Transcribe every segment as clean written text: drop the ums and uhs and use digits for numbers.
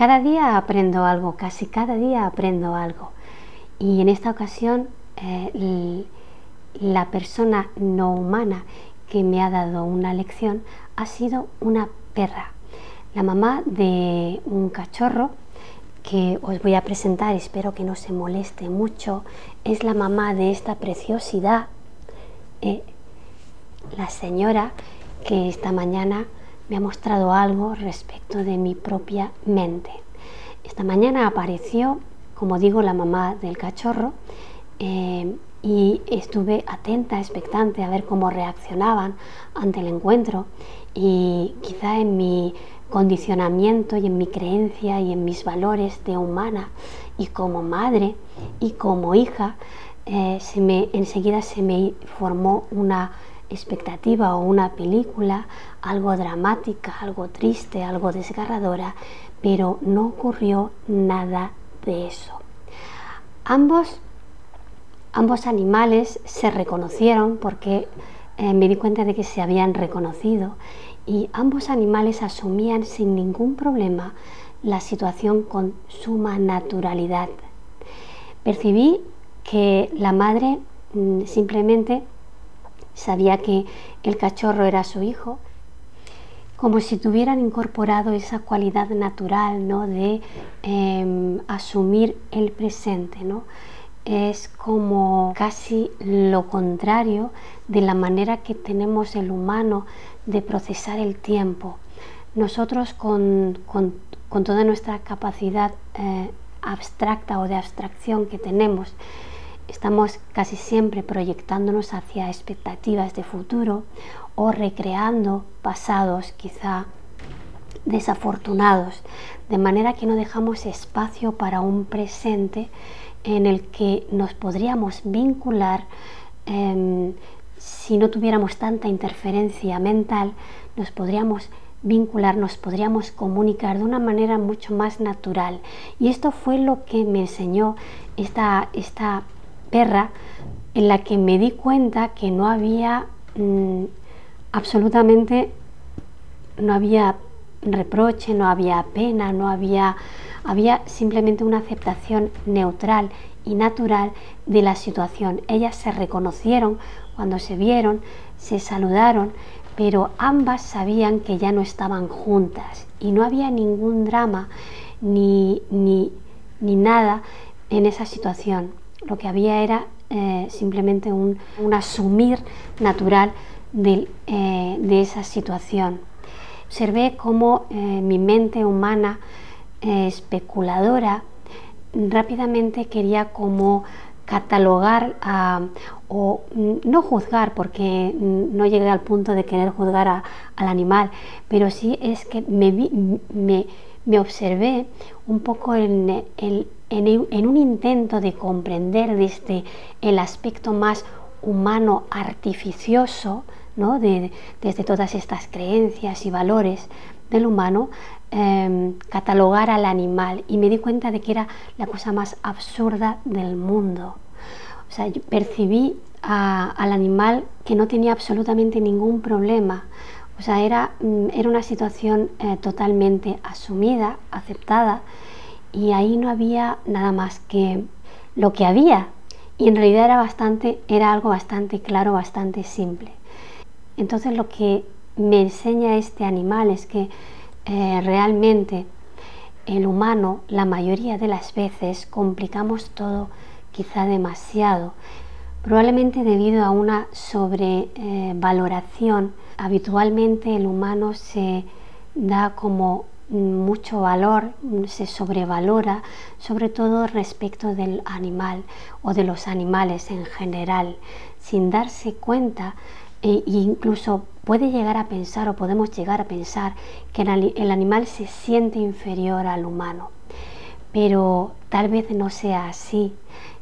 Cada día aprendo algo, casi cada día aprendo algo. Y en esta ocasión la persona no humana que me ha dado una lección ha sido una perra, la mamá de un cachorro que os voy a presentar, espero que no se moleste mucho. Es la mamá de esta preciosidad, la señora que esta mañana me ha mostrado algo respecto de mi propia mente. Esta mañana apareció, como digo, la mamá del cachorro y estuve atenta, expectante a ver cómo reaccionaban ante el encuentro, y quizá en mi condicionamiento y en mi creencia y en mis valores de humana y como madre y como hija, enseguida se me formó una expectativa o una película, algo dramática, algo triste, algo desgarradora, pero no ocurrió nada de eso. Ambos animales se reconocieron porque me di cuenta de que se habían reconocido, y ambos animales asumían sin ningún problema la situación con suma naturalidad. Percibí que la madre simplemente sabía que el cachorro era su hijo, como si tuvieran incorporado esa cualidad natural, ¿no?, de asumir el presente, ¿no? Es como casi lo contrario de la manera que tenemos el humano de procesar el tiempo. Nosotros con toda nuestra capacidad abstracta o de abstracción que tenemos, estamos casi siempre proyectándonos hacia expectativas de futuro o recreando pasados quizá desafortunados, de manera que no dejamos espacio para un presente en el que nos podríamos vincular. Si no tuviéramos tanta interferencia mental, nos podríamos vincular, nos podríamos comunicar de una manera mucho más natural. Y esto fue lo que me enseñó esta perra, en la que me di cuenta que no había absolutamente, no había reproche, no había pena, había simplemente una aceptación neutral y natural de la situación. Ellas se reconocieron cuando se vieron, se saludaron, pero ambas sabían que ya no estaban juntas y no había ningún drama ni nada en esa situación. Lo que había era simplemente un asumir natural de esa situación. Observé cómo mi mente humana especuladora rápidamente quería como catalogar o no juzgar, porque no llegué al punto de querer juzgar al animal, pero sí es que me observé un poco en un intento de comprender desde el aspecto más humano artificioso, ¿no?, desde todas estas creencias y valores del humano, catalogar al animal, y me di cuenta de que era la cosa más absurda del mundo. O sea, yo percibí al animal que no tenía absolutamente ningún problema. O sea, era una situación totalmente asumida, aceptada, y ahí no había nada más que lo que había, y en realidad era algo bastante claro, bastante simple. Entonces lo que me enseña este animal es que realmente el humano, la mayoría de las veces, complicamos todo quizá demasiado, probablemente debido a una sobrevaloración. Habitualmente el humano se da como mucho valor, se sobrevalora, sobre todo respecto del animal o de los animales en general, sin darse cuenta. E incluso puede llegar a pensar, o podemos llegar a pensar, que el animal se siente inferior al humano, pero tal vez no sea así.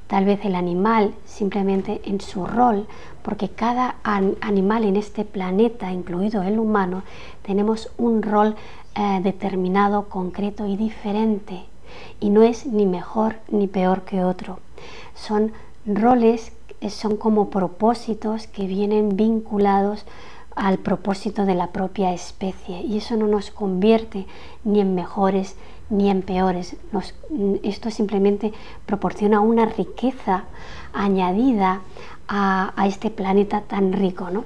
Tal vez el animal simplemente en su rol, porque cada animal en este planeta, incluido el humano, tenemos un rol determinado, concreto y diferente, y no es ni mejor ni peor que otro. Son roles, son como propósitos que vienen vinculados al propósito de la propia especie, y eso no nos convierte ni en mejores ni empeores. Esto simplemente proporciona una riqueza añadida a este planeta tan rico, ¿no?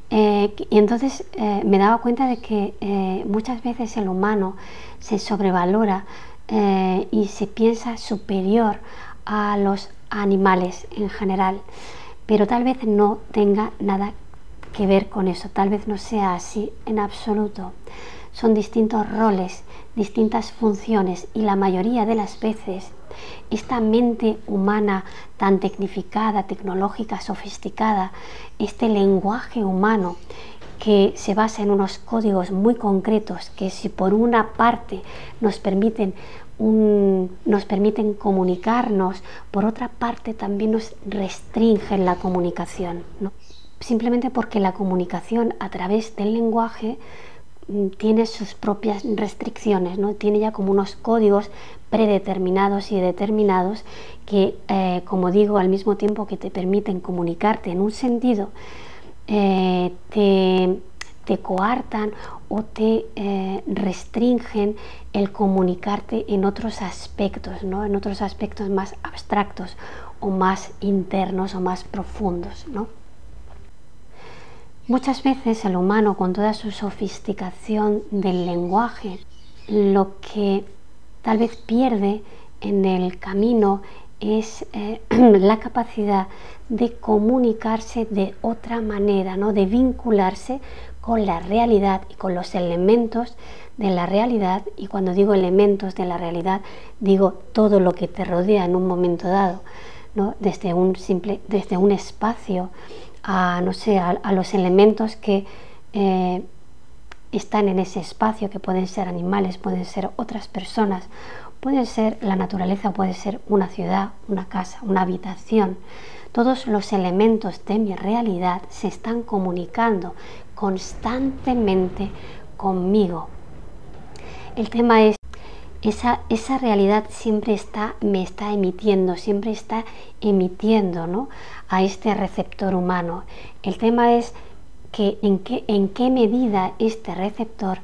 Y entonces me daba cuenta de que muchas veces el humano se sobrevalora y se piensa superior a los animales en general, pero tal vez no tenga nada que ver con eso, tal vez no sea así en absoluto. Son distintos roles, distintas funciones, y la mayoría de las veces esta mente humana tan tecnificada, tecnológica, sofisticada, este lenguaje humano que se basa en unos códigos muy concretos que, si por una parte nos permiten comunicarnos, por otra parte también nos restringen la comunicación, ¿no? Simplemente porque la comunicación a través del lenguaje tiene sus propias restricciones, ¿no? Tiene ya como unos códigos predeterminados y determinados que, como digo, al mismo tiempo que te permiten comunicarte en un sentido, te coartan o te restringen el comunicarte en otros aspectos, ¿no? En otros aspectos más abstractos o más internos o más profundos, ¿no? Muchas veces el humano, con toda su sofisticación del lenguaje, lo que tal vez pierde en el camino es la capacidad de comunicarse de otra manera, ¿no? De vincularse con la realidad y con los elementos de la realidad. Y cuando digo elementos de la realidad, digo todo lo que te rodea en un momento dado, ¿no? Desde un espacio a, no sé, a los elementos que están en ese espacio, que pueden ser animales, pueden ser otras personas, puede ser la naturaleza, puede ser una ciudad, una casa, una habitación. Todos los elementos de mi realidad se están comunicando constantemente conmigo. El tema es, esa realidad siempre me está emitiendo, ¿no? A este receptor humano. El tema es que en qué medida este receptor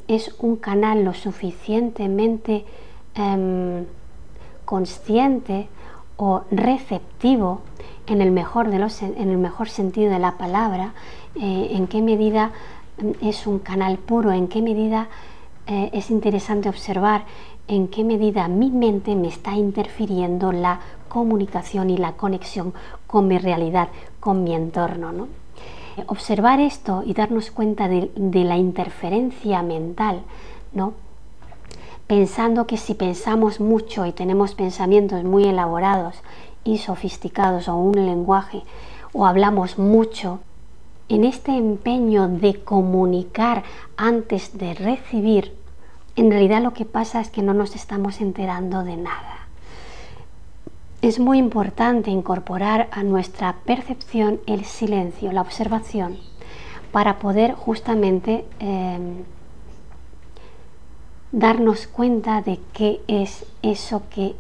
es un canal lo suficientemente consciente o receptivo en el mejor sentido de la palabra, en qué medida es un canal puro, en qué medida es interesante observar en qué medida mi mente me está interfiriendo la comunicación y la conexión con mi realidad, con mi entorno, ¿no? Observar esto y darnos cuenta de la interferencia mental, ¿no? Pensando que si pensamos mucho y tenemos pensamientos muy elaborados y sofisticados, o un lenguaje, o hablamos mucho, en este empeño de comunicar antes de recibir, en realidad lo que pasa es que no nos estamos enterando de nada. Es muy importante incorporar a nuestra percepción el silencio, la observación, para poder justamente darnos cuenta de qué es eso que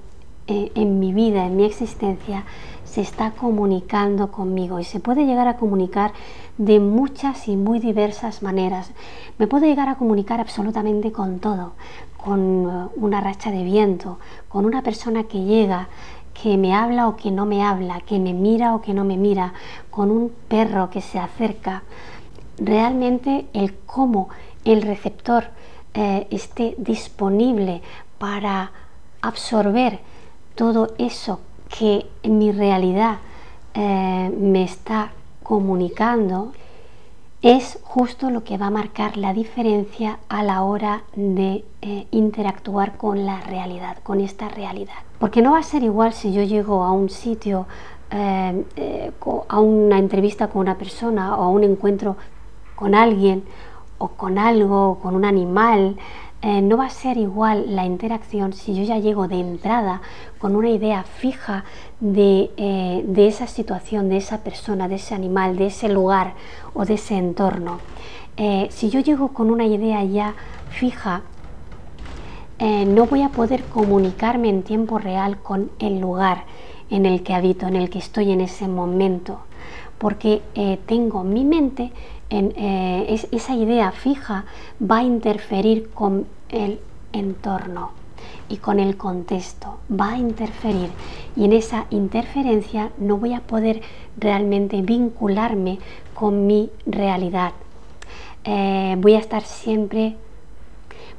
en mi vida, en mi existencia, se está comunicando conmigo. Y se puede llegar a comunicar de muchas y muy diversas maneras. Me puedo llegar a comunicar absolutamente con todo, con una racha de viento, con una persona que llega, que me habla o que no me habla, que me mira o que no me mira, con un perro que se acerca. Realmente el cómo el receptor esté disponible para absorber todo eso que en mi realidad me está comunicando, es justo lo que va a marcar la diferencia a la hora de interactuar con la realidad, con esta realidad. Porque no va a ser igual si yo llego a un sitio, a una entrevista con una persona, o a un encuentro con alguien, o con algo, o con un animal. No va a ser igual la interacción si yo ya llego de entrada con una idea fija de esa situación, de esa persona, de ese animal, de ese lugar o de ese entorno. Si yo llego con una idea ya fija, no voy a poder comunicarme en tiempo real con el lugar en el que habito, en el que estoy en ese momento, porque tengo mi mente, esa idea fija va a interferir con entorno y con el contexto, va a interferir, y en esa interferencia no voy a poder realmente vincularme con mi realidad. Voy a estar siempre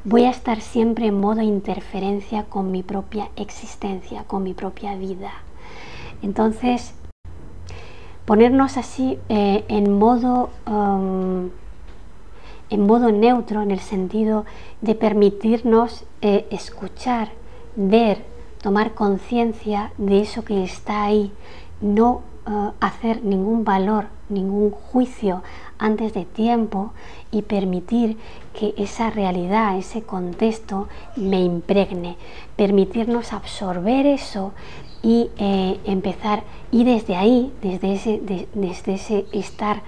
en modo interferencia con mi propia existencia, con mi propia vida. Entonces, ponernos así en modo neutro, en el sentido de permitirnos escuchar, ver, tomar conciencia de eso que está ahí, no hacer ningún valor, ningún juicio antes de tiempo, y permitir que esa realidad, ese contexto me impregne, permitirnos absorber eso y empezar, y desde ahí, desde ese estar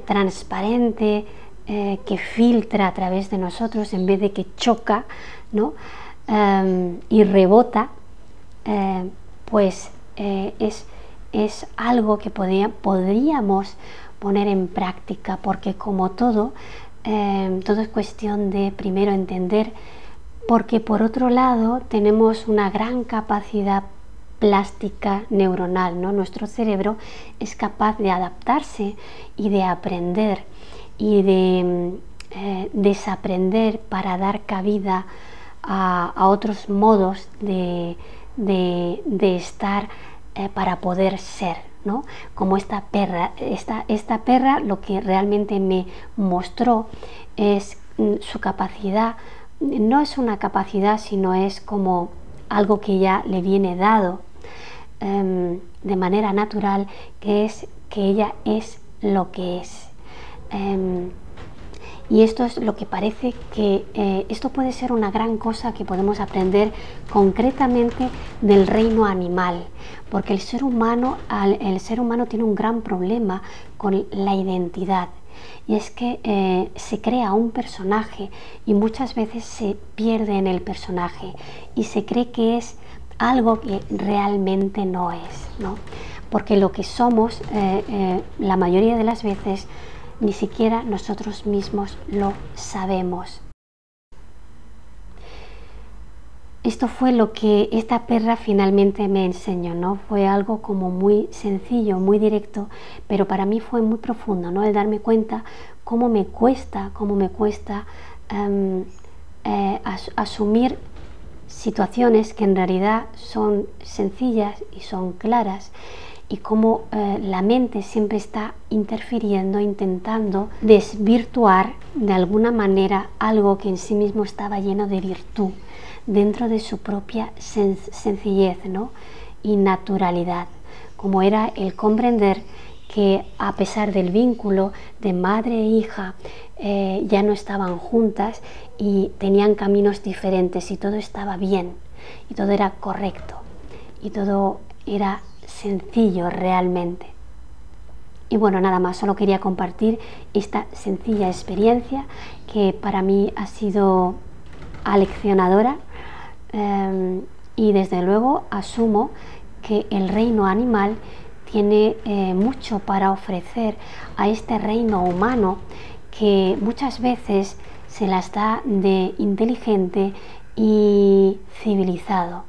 transparente, que filtra a través de nosotros en vez de que choca, ¿no? Y rebota, pues es algo que podríamos poner en práctica, porque como todo es cuestión de primero entender, porque por otro lado tenemos una gran capacidad plástica neuronal, ¿no? Nuestro cerebro es capaz de adaptarse y de aprender y de desaprender para dar cabida a otros modos de estar, para poder ser, ¿no? Como esta perra lo que realmente me mostró es su capacidad. No es una capacidad, sino es como algo que ya le viene dado de manera natural, que es que ella es lo que es. Y esto es lo que parece que esto puede ser una gran cosa que podemos aprender concretamente del reino animal, porque el ser humano tiene un gran problema con la identidad, y es que se crea un personaje y muchas veces se pierde en el personaje y se cree que es algo que realmente no es, ¿no? Porque lo que somos la mayoría de las veces ni siquiera nosotros mismos lo sabemos. Esto fue lo que esta perra finalmente me enseñó, ¿no? Fue algo como muy sencillo, muy directo, pero para mí fue muy profundo, ¿no? El darme cuenta cómo me cuesta asumir situaciones que en realidad son sencillas y son claras, y cómo la mente siempre está interfiriendo, intentando desvirtuar de alguna manera algo que en sí mismo estaba lleno de virtud, dentro de su propia sencillez, ¿no? Y naturalidad, como era el comprender que a pesar del vínculo de madre e hija, ya no estaban juntas y tenían caminos diferentes, y todo estaba bien, y todo era correcto, y todo era sencillo realmente. Y bueno, nada más, solo quería compartir esta sencilla experiencia que para mí ha sido aleccionadora, y desde luego asumo que el reino animal tiene mucho para ofrecer a este reino humano, que muchas veces se las da de inteligente y civilizado.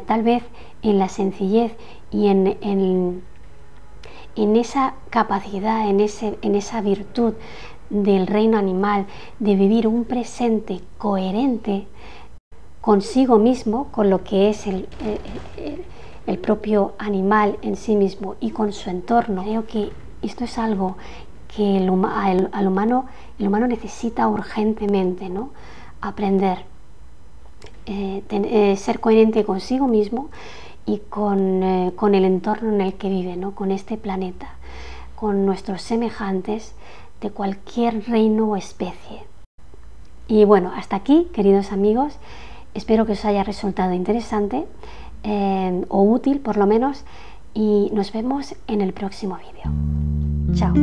Tal vez en la sencillez y en esa capacidad, en esa virtud del reino animal, de vivir un presente coherente consigo mismo, con lo que es el propio animal en sí mismo y con su entorno. Creo que esto es algo que el humano necesita urgentemente, ¿no? Aprender, ser coherente consigo mismo y con el entorno en el que vive, ¿no? Con este planeta, con nuestros semejantes de cualquier reino o especie. Y bueno, hasta aquí, queridos amigos. Espero que os haya resultado interesante o útil por lo menos, y nos vemos en el próximo vídeo. Chao.